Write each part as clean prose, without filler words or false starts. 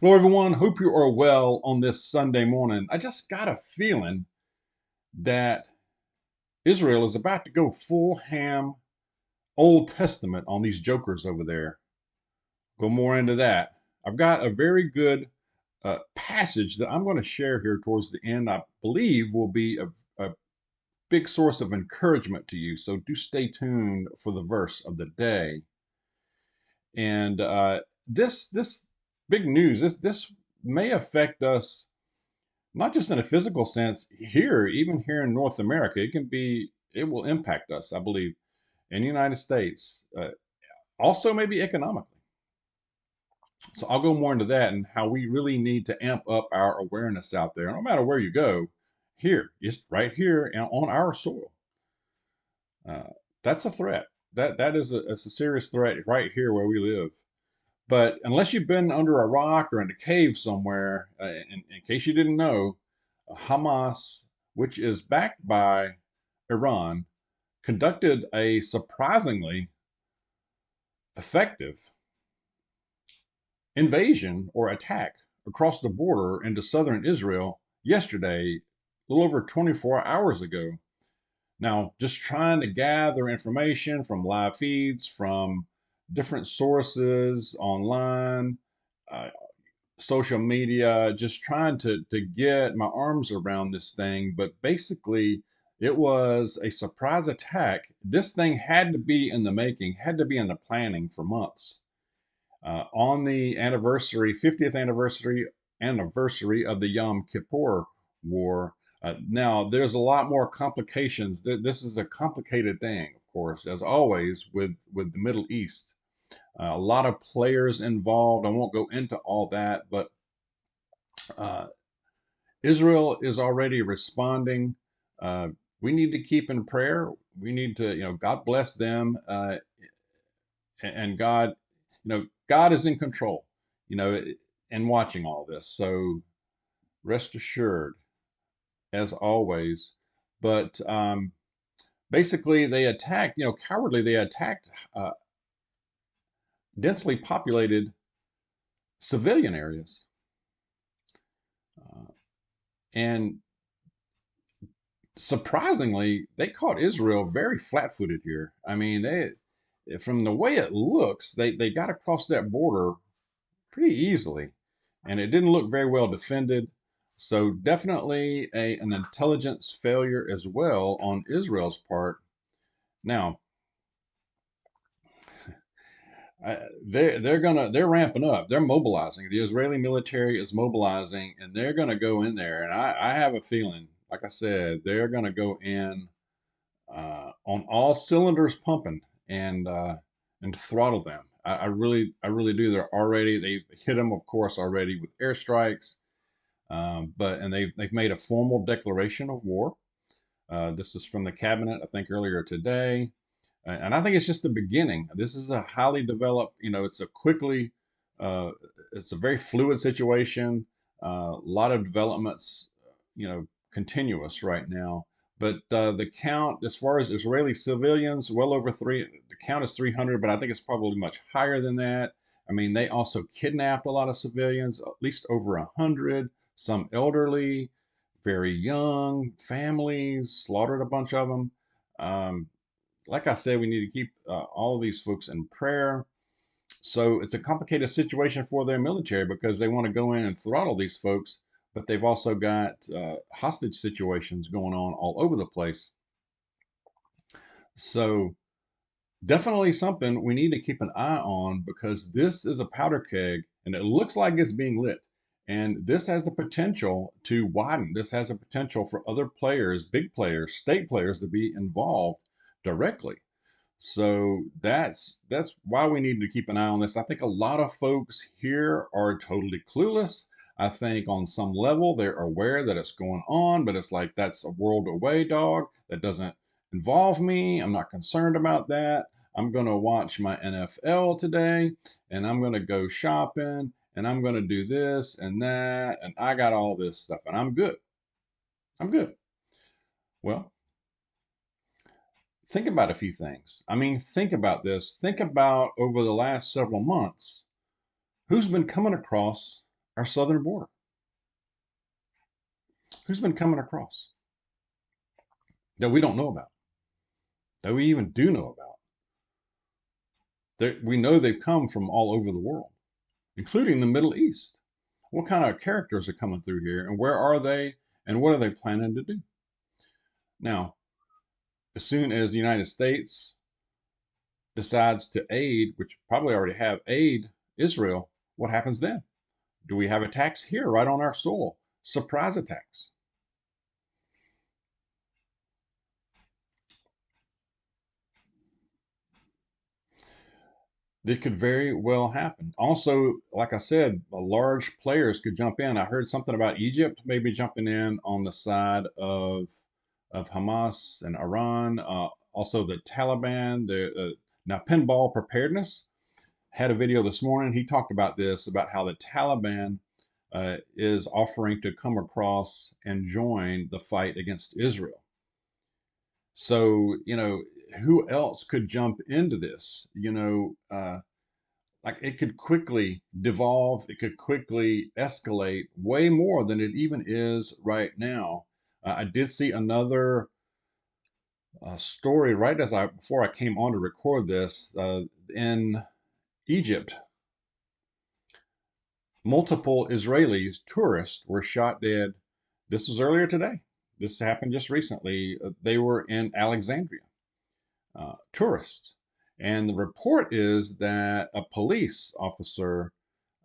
Hello, everyone. Hope you are well on this Sunday morning. I just got a feeling that Israel is about to go full ham Old Testament on these jokers over there. Go more into that. I've got a very good passage that I'm going to share here towards the end. I believe will be a big source of encouragement to you. So do stay tuned for the verse of the day. And this big news, this may affect us not just in a physical sense here, even here in North America. It will impact us, I believe, in the United States, also maybe economically. So I'll go more into that and how we really need to amp up our awareness out there, no matter where you go. Here, just right here on our soil, uh, that's a threat. That is it's a serious threat right here where we live. But unless you've been under a rock or in a cave somewhere, in case you didn't know, Hamas, which is backed by Iran, conducted a surprisingly effective invasion or attack across the border into southern Israel yesterday, a little over 24 hours ago. Now, just trying to gather information from live feeds, from different sources online, uh, social media, just trying to get my arms around this thing. But basically, it was a surprise attack. This thing had to be in the making, had to be in the planning for months. On the 50th anniversary of the Yom Kippur War. Now, there's a lot more complications. This is a complicated thing, of course, as always with the Middle East. A lot of players involved. I won't go into all that, but uh, Israel is already responding. Uh, we need to keep in prayer. We need to, God bless them, and God, God is in control, you know, and watching all this. So rest assured, as always. But basically, they attacked, cowardly. They attacked densely populated civilian areas, and surprisingly, they caught Israel very flat-footed here. I mean, from the way it looks, they got across that border pretty easily, and it didn't look very well defended. So definitely an intelligence failure as well on Israel's part. Now, they're ramping up. They're mobilizing. The Israeli military is mobilizing, and they're gonna go in there. And I have a feeling, like I said, they're gonna go in on all cylinders pumping and throttle them. I really do. They've hit them, of course, already with airstrikes, and they've made a formal declaration of war. This is from the cabinet, I think, earlier today, and I think it's just the beginning. This is a highly developed. Uh, it's a very fluid situation. A lot of developments, continuous right now. But the count, as far as Israeli civilians, well over three. The count is 300, but I think it's probably much higher than that. I mean, they also kidnapped a lot of civilians, at least over 100. Some elderly, very young families, slaughtered a bunch of them. Um, like I said, we need to keep all of these folks in prayer. So it's a complicated situation for their military because they want to go in and throttle these folks, but they've also got hostage situations going on all over the place. So definitely something we need to keep an eye on because this is a powder keg and it looks like it's being lit. And this has the potential to widen. This has a potential for other players, big players, state players to be involved directly. So that's why we need to keep an eye on this. I think a lot of folks here are totally clueless. I think on some level they're aware that it's going on, but it's like that's a world away, dog. That doesn't involve me. I'm not concerned about that. I'm going to watch my NFL today and I'm going to go shopping and I'm going to do this and that and I got all this stuff and I'm good. I'm good. Well, think about a few things. I mean, think about this. Think about over the last several months who's been coming across our southern border? Who's been coming across that we don't know about, that we even do know about? We know they've come from all over the world, including the Middle East. What kind of characters are coming through here, and where are they, and what are they planning to do? Now, as soon as the United States decides to aid, which probably already have aid Israel, what happens then? Do we have attacks here right on our soil? Surprise attacks. That could very well happen. Also, like I said, large players could jump in. I heard something about Egypt maybe jumping in on the side of Hamas and Iran. Also, the Taliban. Now pinball preparedness had a video this morning. He talked about this, about how the Taliban is offering to come across and join the fight against Israel. So, who else could jump into this? Like it could quickly devolve, it could quickly escalate way more than it even is right now. I did see another story right as before I came on to record this in Egypt. Multiple Israeli tourists were shot dead. This was earlier today. This happened just recently. They were in Alexandria, tourists. And the report is that a police officer,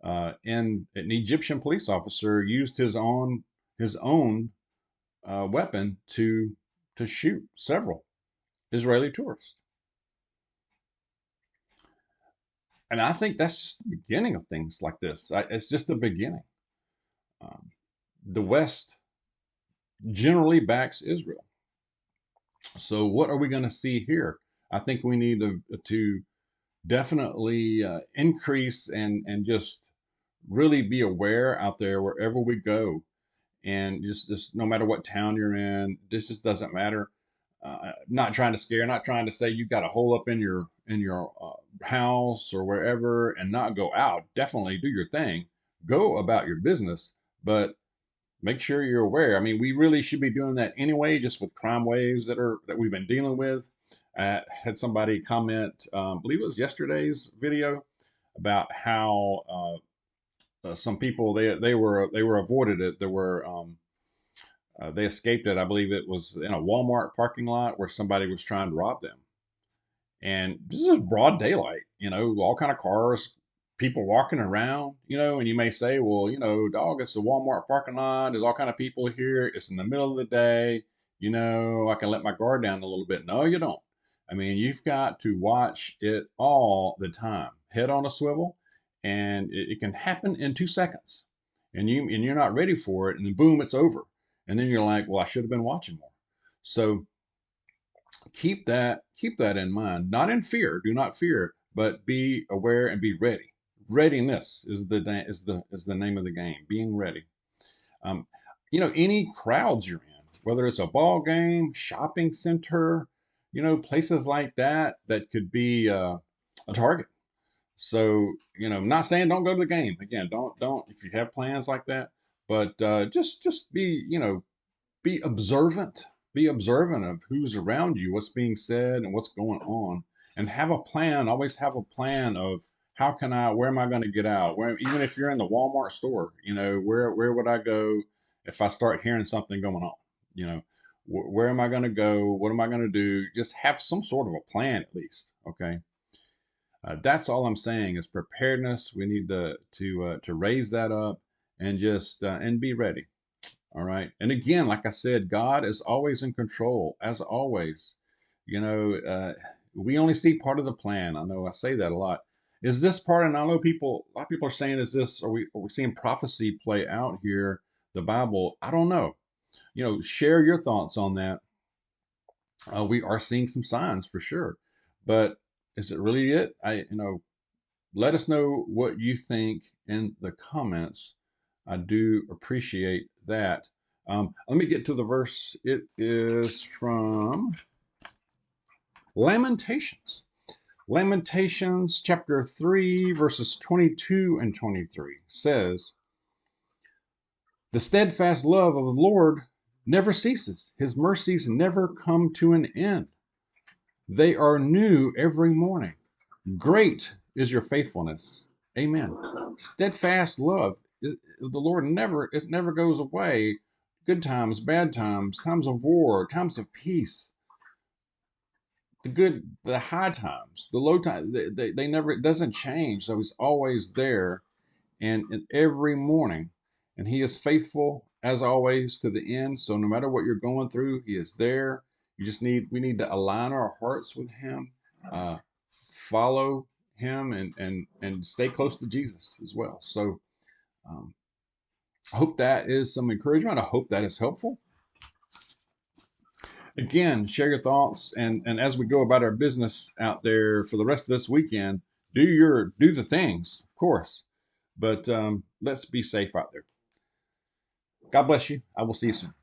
an Egyptian police officer, used his own weapon to shoot several Israeli tourists. And I think that's just the beginning of things like this. It's just the beginning. Um, the West generally backs Israel. So what are we going to see here? I think we need to definitely increase and just really be aware out there wherever we go, and just no matter what town you're in, this just doesn't matter. Not trying to scare, not trying to say you got a hole up in your house or wherever and not go out. Definitely do your thing, go about your business, but make sure you're aware. I mean, we really should be doing that anyway, just with crime waves that we've been dealing with. Had somebody comment, I believe it was yesterday's video, about how some people they were avoided it. They escaped it. I believe it was in a Walmart parking lot where somebody was trying to rob them. And this is broad daylight, all kind of cars, people walking around, and you may say, well, dog, it's a Walmart parking lot. There's all kind of people here. It's in the middle of the day. I can let my guard down a little bit. No, you don't. I mean, you've got to watch it all the time, head on a swivel, and it can happen in 2 seconds, and you're not ready for it, and then boom, it's over, and then you're like, well, I should have been watching more. So keep that in mind. Not in fear, do not fear, but be aware and be ready. Readiness is the name of the game. Being ready. um, any crowds you're in, whether it's a ball game, shopping center, places like that could be a target. So, not saying don't go to the game. Again, don't if you have plans like that, but just be observant. Be observant of who's around you, what's being said, and what's going on, and have a plan. Always have a plan of where am I going to get out? Where, even if you're in the Walmart store, where would I go if I start hearing something going on? Where am I going to go? What am I going to do? Just have some sort of a plan at least. Okay. That's all I'm saying is preparedness. We need to raise that up and just and be ready. All right. And again, like I said, God is always in control, as always. You know, uh, we only see part of the plan. I know I say that a lot. Is this part? And I know a lot of people are saying, are we seeing prophecy play out here? The Bible? I don't know. Share your thoughts on that. We are seeing some signs for sure, but is it really it? Let us know what you think in the comments. I do appreciate that. Let me get to the verse. It is from Lamentations. Lamentations chapter 3, verses 22 and 23 says, The steadfast love of the Lord never ceases. His mercies never come to an end. They are new every morning. Great is your faithfulness. Amen. Steadfast love. The Lord never goes away. Good times, bad times, times of war, times of peace, the high times, the low times, they never, it doesn't change. So he's always there and every morning. And he is faithful as always to the end. So no matter what you're going through, he is there. We need to align our hearts with him, follow him and stay close to Jesus as well. So um, I hope that is some encouragement. I hope that is helpful. Again, share your thoughts and as we go about our business out there for the rest of this weekend, do the things, of course, but let's be safe out there. God bless you. I will see you soon.